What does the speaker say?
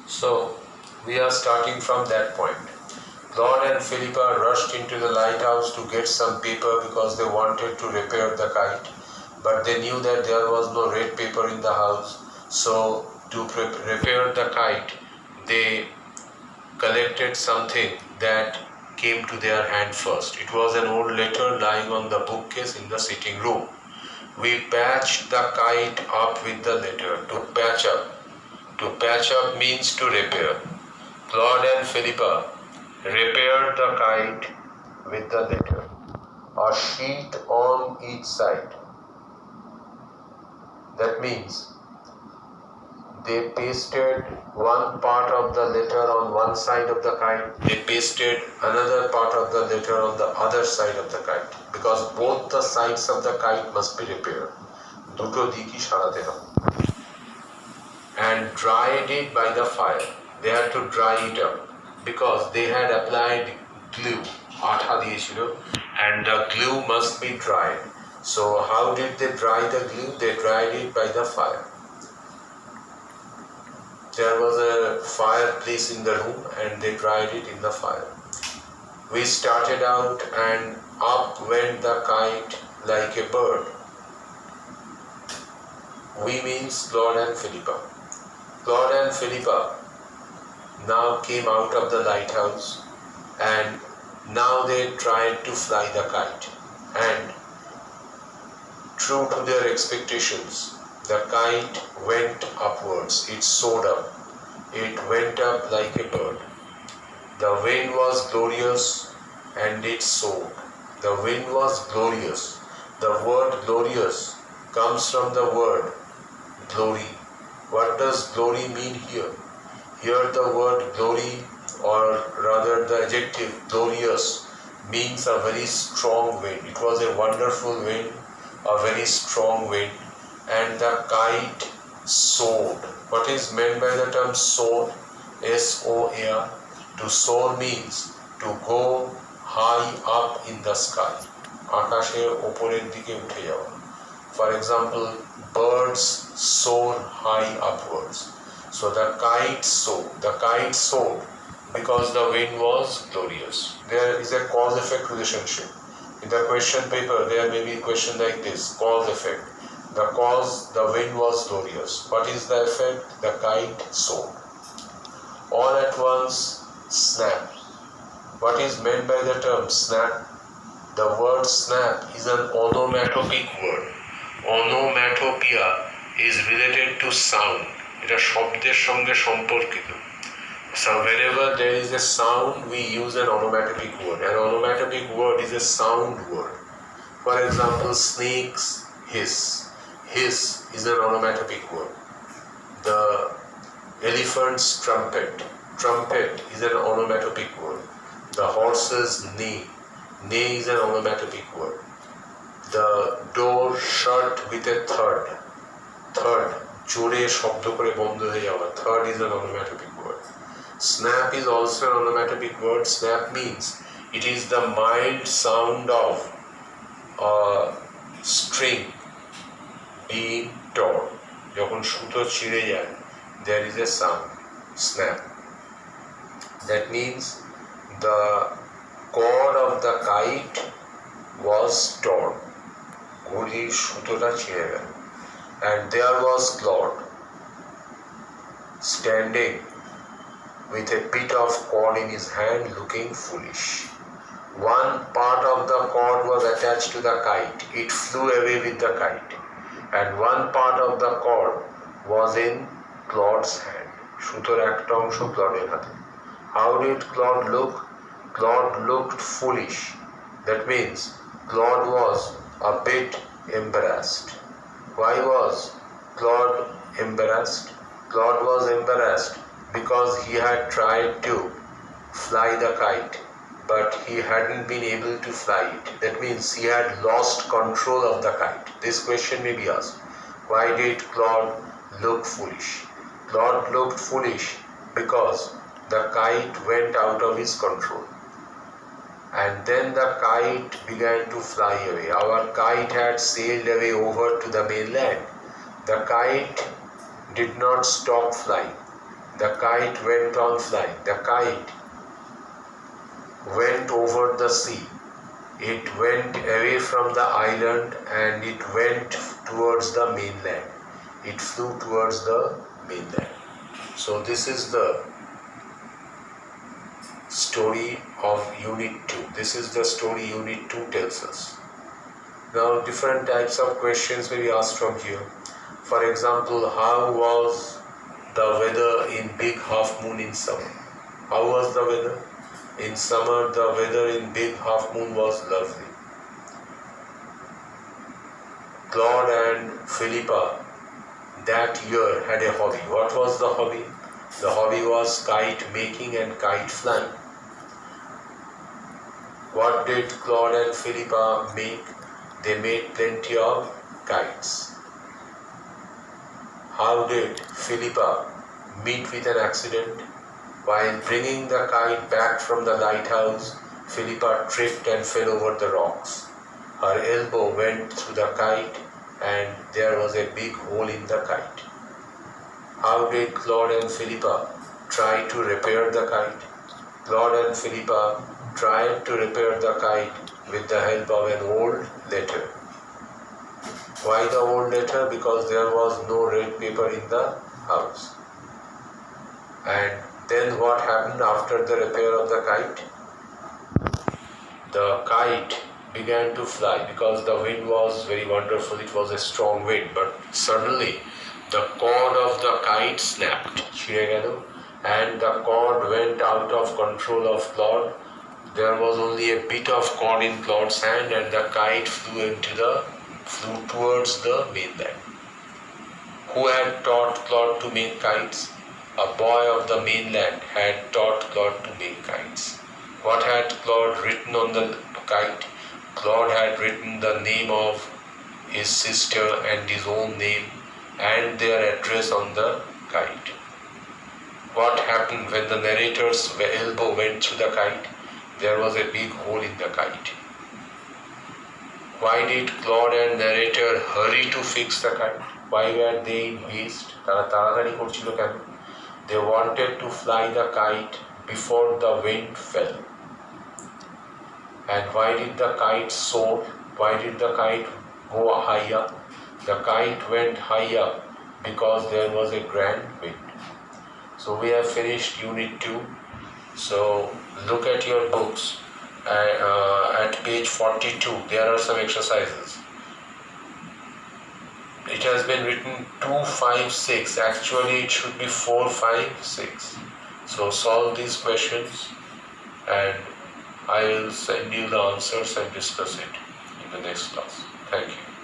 So we are starting from that point. Claude and Philippa rushed into the lighthouse to get some paper because they wanted to repair the kite, but they knew that there was no red paper in the house. So to repair the kite, they collected something that came to their hand first. It was an old letter lying on the bookcase in the sitting room. We patched the kite up with the letter. To patch up. To patch up means to repair. Claude and Philippa repaired the kite with the letter. A sheet on each side. That means they pasted one part of the letter on one side of the kite, they pasted another part of the letter on the other side of the kite, because both the sides of the kite must be repaired. দুটো দিকই সারাতে হবে. And dried it by the fire. They had to dry it up because they had applied glue. আঠা দিয়েছিল, and the glue must be dried. So how did they dry the glue? They dried it by the fire. There was a fireplace in the room and they dried it in the fire. We started out and up went the kite like a bird. We means Claude and Philippa. Claude and Philippa now came out of the lighthouse and now they tried to fly the kite. And true to their expectations, the kite went upwards, it soared up, it went up like a bird. The wind was glorious and it soared. The wind was glorious. The word glorious comes from the word glory. What does glory mean here? Here the word glory, or rather the adjective glorious, means a very strong wind. It was a wonderful wind, a very strong wind, and the kite soared. What is meant by the term soar? S-O-A-R. To soar means to go high up in the sky. আকাশের উপরের দিকে উঠে যাওয়া. For example, birds soar high upwards. So the kite soared. The kite soared because the wind was glorious. There is a cause-effect relationship. In the question paper, there may be a question like this, cause-effect. The cause, the wind was glorious. What is the effect? The kite soared. All at once, snap. What is meant by the term snap? The word snap is an onomatopoeic word. Onomatopoeia is related to sound. এটা শব্দের সঙ্গে সম্পর্কিত. So whenever there is a sound, we use an onomatopoeic word. An onomatopoeic word is a sound word. For example, snakes hiss. Hiss is an onomatopoeic word. The elephant's trumpet. Trumpet is an onomatopoeic word. The horse's neigh. Neigh is an onomatopoeic word. The door shut with a thud. Thud. জোরে শব্দ করে বন্ধ হয়ে যাওয়া. Thud is an onomatopoeic word. Snap is also an onomatopoeic word. Snap means it is the mild sound of a string being torn. যখন সুতো ছিঁড়ে যায়, there is a sound. Snap. That means the cord of the kite was torn. ঘুড়ির সুতোটা ছিঁড়ে গেল. And there was Claude standing with a bit of cord in his hand, looking foolish. One part of the cord was attached to the kite. It flew away with the kite. And one part of the cord was in Claude's hand. সুতোর একটা অংশ ক্লডের হাতে. How did Claude look? Claude looked foolish. That means Claude was a bit embarrassed. Why was Claude embarrassed? Claude was embarrassed because he had tried to fly the kite, but he hadn't been able to fly it. That means he had lost control of the kite. This question may be asked. Why did Claude look foolish? Claude looked foolish because the kite went out of his control. And then the kite began to fly away. Our kite had sailed away over to the mainland. The kite did not stop flying. the kite went on flying. The kite went over the sea. It went away from the island and it went towards the mainland. It flew towards the mainland. So this is the story of Unit 2. This is the story Unit 2 tells us. Now different types of questions may be asked from here. For example, how was the weather in big half moon in summer? How was the weather? In summer, the weather in big half moon was lovely. Claude and Philippa that year had a hobby. What was the hobby? The hobby was kite making and kite flying. What did Claude and Philippa make? They made plenty of kites. How did Philippa meet with an accident? While bringing the kite back from the lighthouse, Philippa tripped and fell over the rocks. Her elbow went through the kite and there was a big hole in the kite. How did Claude and Philippa try to repair the kite? Claude and Philippa tried to repair the kite with the help of an old letter. Why the old letter? Because there was no red paper in the house. And then what happened after the repair of the kite? The kite began to fly because the wind was very wonderful. It was a strong wind, but suddenly the cord of the kite snapped, and the cord went out of control of Claude. There was only a bit of cord in Claude's hand and the kite flew towards the mainland. Who had taught Claude to make kites? A boy of the mainland had taught Claude to make kites. What had Claude written on the kite? Claude had written the name of his sister and his own name and their address on the kite. What happened when the narrator's elbow went through the kite? There was a big hole in the kite. Why did Claude and narrator hurry to fix the kite? Why were they in haste? They wanted to fly the kite before the wind fell. And why did the kite soar? Why did the kite go high up? The kite went high up because there was a grand wind. So we have finished Unit 2. So look at your books. At page 42, there are some exercises. It has been written 2, 5, 6. Actually, it should be 4, 5, 6. So solve these questions and I will send you the answers and discuss it in the next class. Thank you.